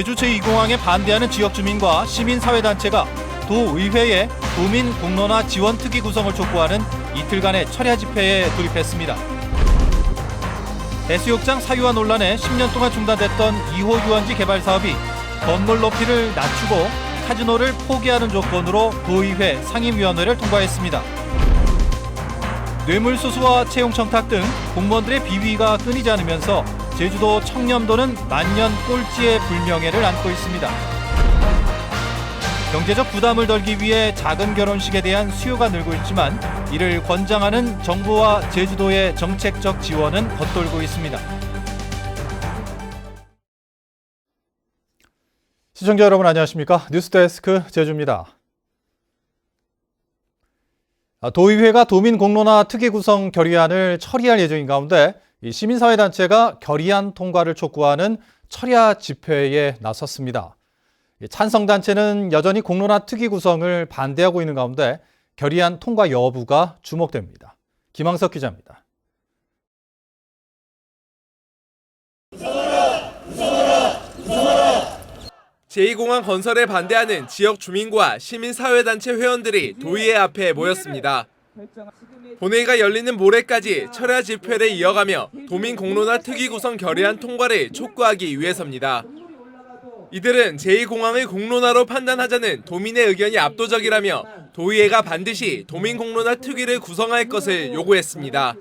제주 제2공항에 반대하는 지역 주민과 시민사회단체가 도의회에 도민 공론화 지원 특위 구성을 촉구하는 이틀간의 철야 집회에 돌입했습니다. 해수욕장 사유화 논란에 10년 동안 중단됐던 2호 유원지 개발 사업이 건물 높이를 낮추고 카지노를 포기하는 조건으로 도의회 상임위원회를 통과했습니다. 뇌물수수와 채용청탁 등 공무원들의 비위가 끊이지 않으면서 제주도 청렴도는 만년 꼴찌의 불명예를 안고 있습니다. 경제적 부담을 덜기 위해 작은 결혼식에 대한 수요가 늘고 있지만 이를 권장하는 정부와 제주도의 정책적 지원은 겉돌고 있습니다. 시청자 여러분 안녕하십니까? 뉴스데스크 제주입니다. 도의회가 도민 공론화 특위 구성 결의안을 처리할 예정인 가운데 시민사회단체가 결의안 통과를 촉구하는 철야 집회에 나섰습니다. 찬성단체는 여전히 공론화 특위 구성을 반대하고 있는 가운데 결의안 통과 여부가 주목됩니다. 김항석 기자입니다. 제2공항 건설에 반대하는 지역 주민과 시민사회단체 회원들이 도의회 앞에 모였습니다. 본회의가 열리는 모레까지 철야 집회를 이어가며 도민 공론화 특위 구성 결의안 통과를 촉구하기 위해서입니다. 이들은 제2공항을 공론화로 판단하자는 도민의 의견이 압도적이라며 도의회가 반드시 도민 공론화 특위를 구성할 것을 요구했습니다.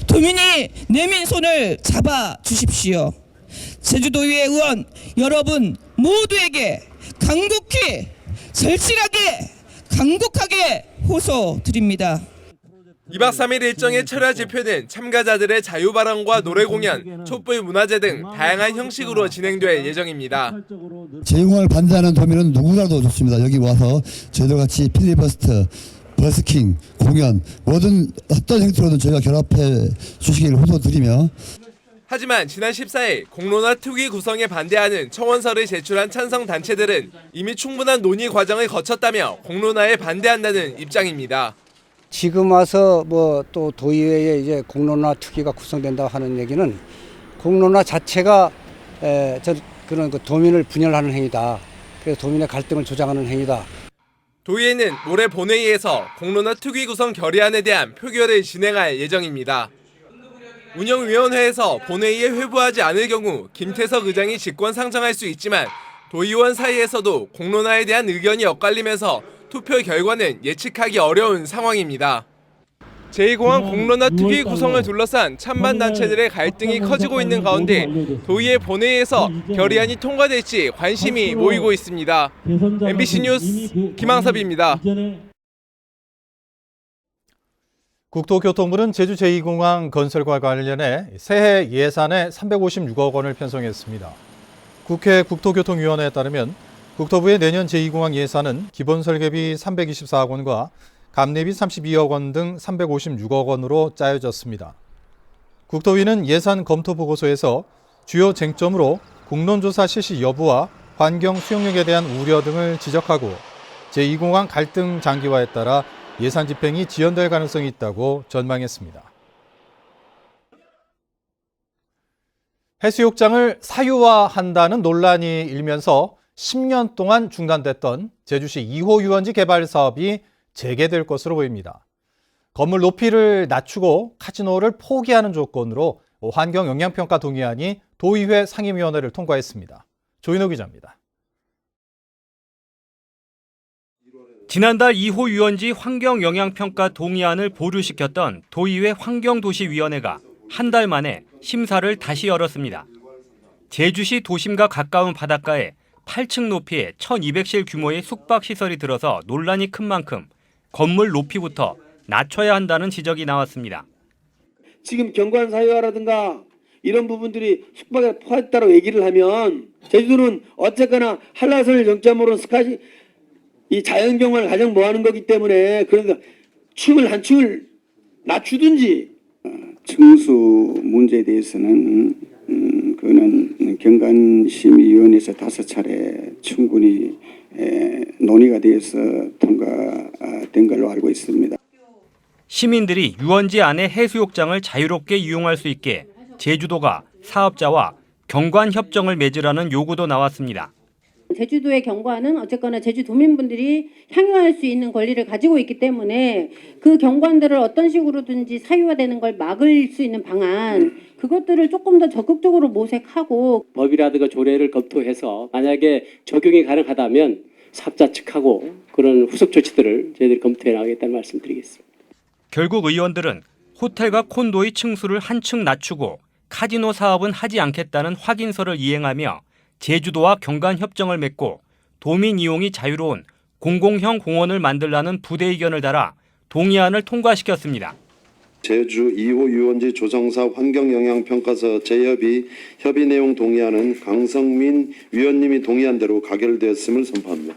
도민이 내민 손을 잡아 주십시오. 제주도의회 의원 여러분 모두에게 간곡히 절실하게 강곡하게 호소드립니다. 2박 3일 일정의 철야 집회는 참가자들의 자유 발언과 노래 공연, 촛불 문화제 등 다양한 형식으로 진행될 예정입니다. 제2공항을 반대하는 도민은 누구라도 좋습니다. 여기 와서 저희들 같이 필리버스터, 버스킹, 공연 모든 어떤 형태로든 저희가 결합해 주시기를 호소드리며 하지만 지난 14일 공론화 특위 구성에 반대하는 청원서를 제출한 찬성단체들은 이미 충분한 논의 과정을 거쳤다며 공론화에 반대한다는 입장입니다. 지금 와서 또 도의회에 이제 공론화 특위가 구성된다고 하는 얘기는 공론화 자체가 그런 도민을 분열하는 행위다. 그래서 도민의 갈등을 조장하는 행위다. 도의회는 올해 본회의에서 공론화 특위 구성 결의안에 대한 표결을 진행할 예정입니다. 운영위원회에서 본회의에 회부하지 않을 경우 김태석 의장이 직권 상정할 수 있지만 도의원 사이에서도 공론화에 대한 의견이 엇갈리면서 투표 결과는 예측하기 어려운 상황입니다. 제2공항 공론화 특위 구성을 둘러싼 찬반 단체들의 갈등이 커지고 있는 가운데 도의회 본회의에서 결의안이 통과될지 관심이 모이고 있습니다. MBC 뉴스 김항섭입니다. 국토교통부는 제주 제2공항 건설과 관련해 새해 예산에 356억 원을 편성했습니다. 국회 국토교통위원회에 따르면 국토부의 내년 제2공항 예산은 기본 설계비 324억 원과 감내비 32억 원 등 356억 원으로 짜여졌습니다. 국토위는 예산 검토 보고서에서 주요 쟁점으로 국론조사 실시 여부와 환경 수용력에 대한 우려 등을 지적하고 제2공항 갈등 장기화에 따라 예산 집행이 지연될 가능성이 있다고 전망했습니다. 해수욕장을 사유화한다는 논란이 일면서 10년 동안 중단됐던 제주시 2호 유원지 개발 사업이 재개될 것으로 보입니다. 건물 높이를 낮추고 카지노를 포기하는 조건으로 환경영향평가 동의안이 도의회 상임위원회를 통과했습니다. 조인호 기자입니다. 지난달 2호 유원지 환경영향평가 동의안을 보류시켰던 도의회 환경도시위원회가 한 달 만에 심사를 다시 열었습니다. 제주시 도심과 가까운 바닷가에 8층 높이의 1200실 규모의 숙박시설이 들어서 논란이 큰 만큼 건물 높이부터 낮춰야 한다는 지적이 나왔습니다. 지금 경관 사유화라든가 이런 부분들이 숙박에 포함됐다고 얘기를 하면 제주도는 어쨌거나 한라산을 정점으로 이 자연경관을 가장 뭐하는 거기 때문에 그러니까 층을 한 층을 낮추든지. 층수 문제에 대해서는 그는 경관심의위원회에서 5차례 충분히 논의가 되어서 통과된 걸로 알고 있습니다. 시민들이 유원지 안의 해수욕장을 자유롭게 이용할 수 있게 제주도가 사업자와 경관 협정을 맺으라는 요구도 나왔습니다. 제주도의 경관은 어쨌거나 제주도민분들이 향유할 수 있는 권리를 가지고 있기 때문에 그 경관들을 어떤 식으로든지 사유화되는 걸 막을 수 있는 방안, 그것들을 조금 더 적극적으로 모색하고 법이라든가 조례를 검토해서 만약에 적용이 가능하다면 사업자 측하고 그런 후속 조치들을 저희들이 검토해 나가겠다는 말씀드리겠습니다. 결국 의원들은 호텔과 콘도의 층수를 한층 낮추고 카지노 사업은 하지 않겠다는 확인서를 이행하며 제주도와 경관 협정을 맺고 도민 이용이 자유로운 공공형 공원을 만들라는 부대 의견을 달아 동의안을 통과시켰습니다. 제주 2호 유원지 조성사 환경영향평가서 재협의 협의 내용 동의안은 강성민 위원님이 동의한 대로 가결되었음을 선포합니다.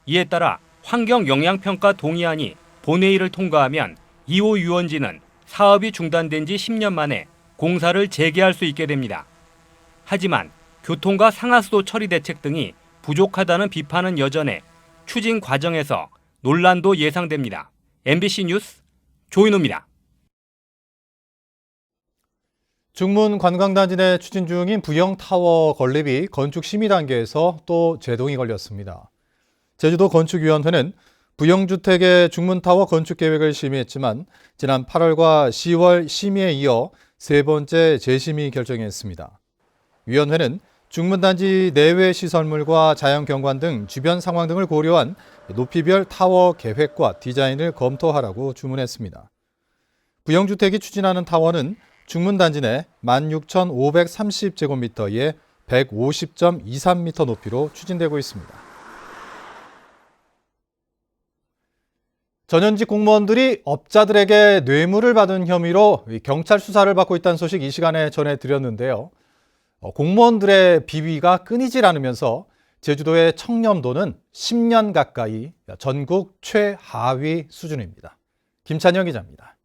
이에 따라 환경영향평가 동의안이 본회의를 통과하면 2호 유원지는 사업이 중단된 지 10년 만에 공사를 재개할 수 있게 됩니다. 하지만 교통과 상하수도 처리 대책 등이 부족하다는 비판은 여전해 추진 과정에서 논란도 예상됩니다. MBC 뉴스 조인호입니다. 중문 관광단지 내 추진 중인 부영타워 건립이 건축 심의 단계에서 또 제동이 걸렸습니다. 제주도 건축위원회는 부영주택의 중문타워 건축 계획을 심의했지만 지난 8월과 10월 심의에 이어 세 번째 재심의 결정했습니다. 위원회는 중문단지 내외 시설물과 자연경관 등 주변 상황 등을 고려한 높이별 타워 계획과 디자인을 검토하라고 주문했습니다. 부영주택이 추진하는 타워는 중문단지 내 16,530제곱미터에 150.23m 높이로 추진되고 있습니다. 전현직 공무원들이 업자들에게 뇌물을 받은 혐의로 경찰 수사를 받고 있다는 소식 이 시간에 전해드렸는데요. 공무원들의 비위가 끊이질 않으면서 제주도의 청렴도는 10년 가까이 전국 최하위 수준입니다. 김찬영 기자입니다.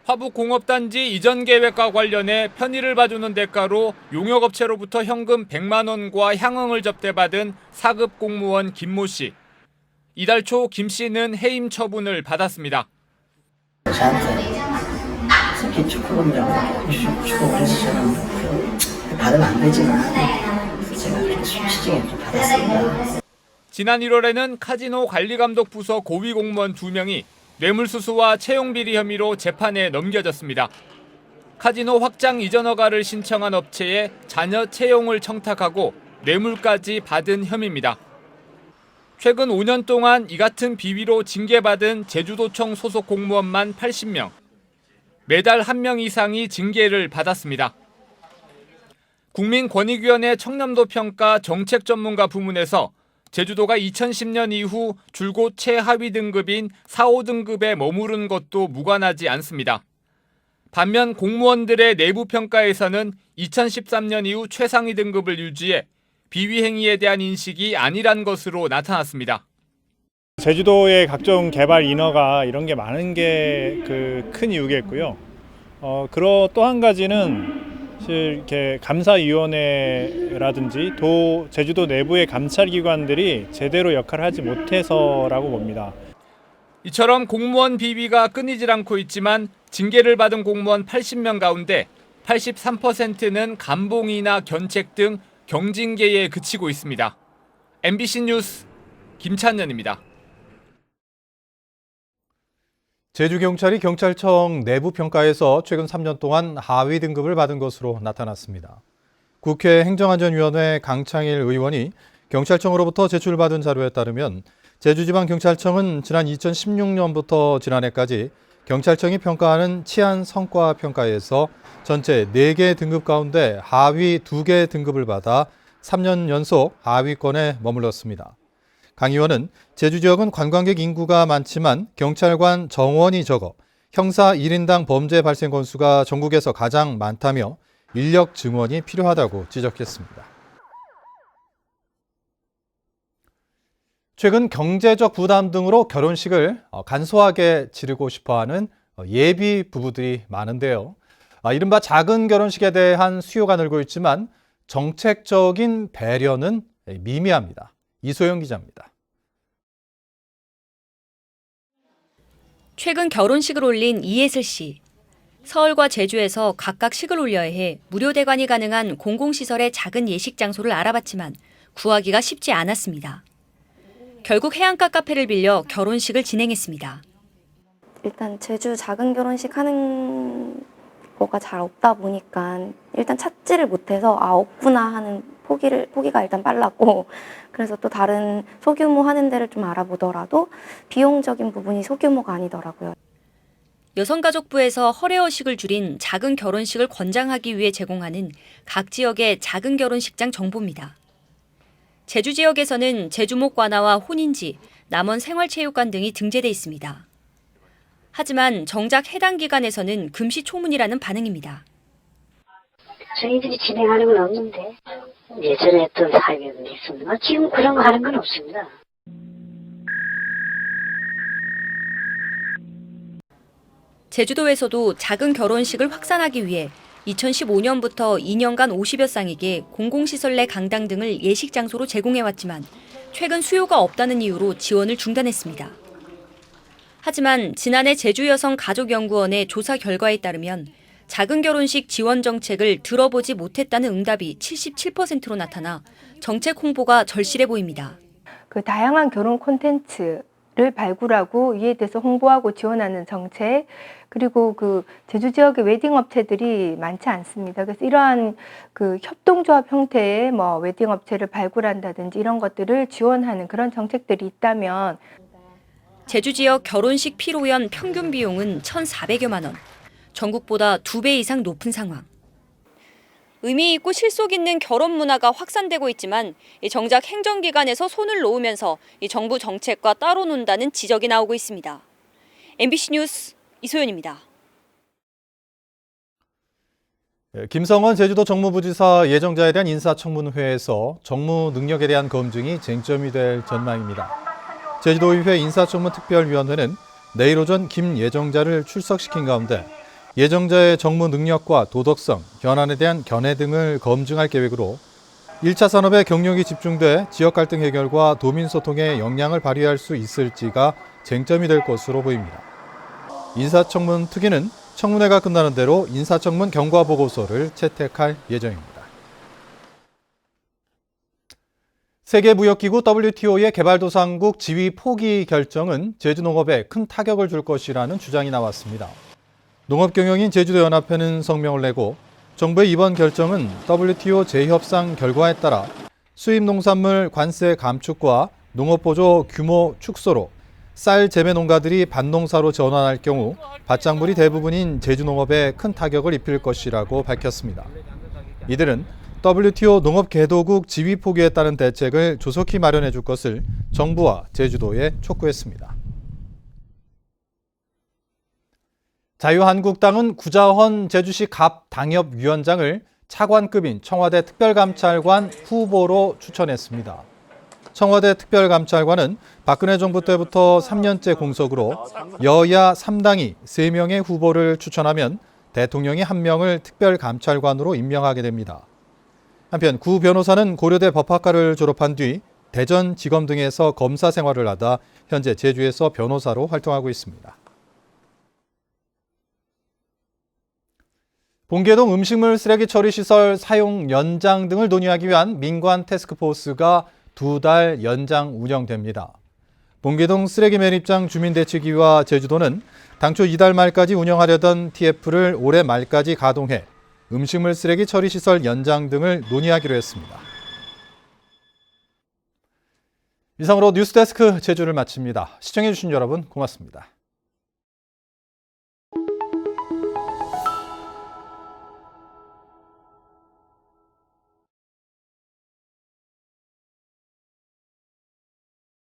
화북공업단지 이전 계획과 관련해 편의를 봐주는 대가로 용역업체로부터 현금 100만 원과 향응을 접대받은 4급 공무원 김모 씨. 이달 초 김 씨는 해임 처분을 받았습니다. 저한테 특히 축구금이라고 축구를 해서 저는 받으면 안 되지만 제가 그렇게 시중에 받았습니다. 지난 1월에는 카지노 관리감독 부서 고위 공무원 2명이 뇌물수수와 채용비리 혐의로 재판에 넘겨졌습니다. 카지노 확장 이전 허가를 신청한 업체에 자녀 채용을 청탁하고 뇌물까지 받은 혐의입니다. 최근 5년 동안 이 같은 비위로 징계받은 제주도청 소속 공무원만 80명. 매달 1명 이상이 징계를 받았습니다. 국민권익위원회 청렴도 평가 정책 전문가 부문에서 제주도가 2010년 이후 줄곧 최하위 등급인 4, 5등급에 머무른 것도 무관하지 않습니다. 반면 공무원들의 내부 평가에서는 2013년 이후 최상위 등급을 유지해 비위 행위에 대한 인식이 아니란 것으로 나타났습니다. 제주도의 각종 개발 인허가 이런 게 많은 게 큰 이유겠고요. 또 한 가지는 이렇게 감사위원회라든지 제주도 내부의 감찰기관들이 제대로 역할을 하지 못해서라고 봅니다. 이처럼 공무원 비위가 끊이질 않고 있지만 징계를 받은 공무원 80명 가운데 83%는 감봉이나 견책 등 경징계에 그치고 있습니다. MBC 뉴스 김찬현입니다. 제주경찰이 경찰청 내부 평가에서 최근 3년 동안 하위 등급을 받은 것으로 나타났습니다. 국회 행정안전위원회 강창일 의원이 경찰청으로부터 제출받은 자료에 따르면 제주지방경찰청은 지난 2016년부터 지난해까지 경찰청이 평가하는 치안 성과 평가에서 전체 4개 등급 가운데 하위 2개 등급을 받아 3년 연속 하위권에 머물렀습니다. 강 의원은 제주 지역은 관광객 인구가 많지만 경찰관 정원이 적어 형사 1인당 범죄 발생 건수가 전국에서 가장 많다며 인력 증원이 필요하다고 지적했습니다. 최근 경제적 부담 등으로 결혼식을 간소하게 치르고 싶어하는 예비 부부들이 많은데요. 이른바 작은 결혼식에 대한 수요가 늘고 있지만 정책적인 배려는 미미합니다. 이소영 기자입니다. 최근 결혼식을 올린 이예슬 씨. 서울과 제주에서 각각 식을 올려야 해 무료 대관이 가능한 공공시설의 작은 예식 장소를 알아봤지만 구하기가 쉽지 않았습니다. 결국 해안가 카페를 빌려 결혼식을 진행했습니다. 일단 제주 작은 결혼식 하는 거가 잘 없다 보니까 일단 찾지를 못해서 없구나 하는 포기가 일단 빨랐고, 그래서 또 다른 소규모 하는 데를 좀 알아보더라도 비용적인 부분이 소규모가 아니더라고요. 여성가족부에서 허례허식을 줄인 작은 결혼식을 권장하기 위해 제공하는 각 지역의 작은 결혼식장 정보입니다. 제주 지역에서는 제주목 관아와 혼인지, 남원 생활체육관 등이 등재돼 있습니다. 하지만 정작 해당 기관에서는 금시초문이라는 반응입니다. 저희들이 진행하는 건 없는데 예전에 했던 사회는 있었는데 지금 그런 거 하는 건 없습니다. 제주도에서도 작은 결혼식을 확산하기 위해 2015년부터 2년간 50여 쌍에게 공공시설 내 강당 등을 예식 장소로 제공해왔지만 최근 수요가 없다는 이유로 지원을 중단했습니다. 하지만 지난해 제주여성가족연구원의 조사 결과에 따르면 작은 결혼식 지원 정책을 들어보지 못했다는 응답이 77%로 나타나 정책 홍보가 절실해 보입니다. 그 다양한 결혼 콘텐츠를 발굴하고 이에 대해서 홍보하고 지원하는 정책, 그리고 그 제주 지역의 웨딩 업체들이 많지 않습니다. 그래서 이러한 그 협동조합 형태의 웨딩 업체를 발굴한다든지 이런 것들을 지원하는 그런 정책들이 있다면, 제주 지역 결혼식 피로연 평균 비용은 1,400여만 원, 전국보다 2배 이상 높은 상황. 의미 있고 실속 있는 결혼 문화가 확산되고 있지만 정작 행정기관에서 손을 놓으면서 정부 정책과 따로 논다는 지적이 나오고 있습니다. MBC 뉴스 이소연입니다. 김성원 제주도 정무부지사 예정자에 대한 인사청문회에서 정무 능력에 대한 검증이 쟁점이 될 전망입니다. 제주도의회 인사청문특별위원회는 내일 오전 김 예정자를 출석시킨 가운데 예정자의 정무 능력과 도덕성, 현안에 대한 견해 등을 검증할 계획으로 1차 산업의 경력이 집중돼 지역 갈등 해결과 도민 소통에 영향을 발휘할 수 있을지가 쟁점이 될 것으로 보입니다. 인사청문 특위는 청문회가 끝나는 대로 인사청문 경과보고서를 채택할 예정입니다. 세계무역기구 WTO의 개발도상국 지위 포기 결정은 제주농업에 큰 타격을 줄 것이라는 주장이 나왔습니다. 농업경영인 제주도연합회는 성명을 내고 정부의 이번 결정은 WTO 재협상 결과에 따라 수입 농산물 관세 감축과 농업보조 규모 축소로 쌀 재배 농가들이 밭농사로 전환할 경우 밭작물이 대부분인 제주농업에 큰 타격을 입힐 것이라고 밝혔습니다. 이들은 WTO 농업개도국 지위 포기에 따른 대책을 조속히 마련해 줄 것을 정부와 제주도에 촉구했습니다. 자유한국당은 구자헌 제주시 갑 당협위원장을 차관급인 청와대 특별감찰관 후보로 추천했습니다. 청와대 특별감찰관은 박근혜 정부 때부터 3년째 공석으로 여야 3당이 3명의 후보를 추천하면 대통령이 1명을 특별감찰관으로 임명하게 됩니다. 한편 구 변호사는 고려대 법학과를 졸업한 뒤 대전지검 등에서 검사 생활을 하다 현재 제주에서 변호사로 활동하고 있습니다. 봉계동 음식물 쓰레기 처리 시설 사용 연장 등을 논의하기 위한 민관 태스크포스가 2달 연장 운영됩니다. 봉계동 쓰레기 매립장 주민대책위와 제주도는 당초 이달 말까지 운영하려던 TF를 올해 말까지 가동해 음식물 쓰레기 처리 시설 연장 등을 논의하기로 했습니다. 이상으로 뉴스데스크 제주를 마칩니다. 시청해주신 여러분 고맙습니다.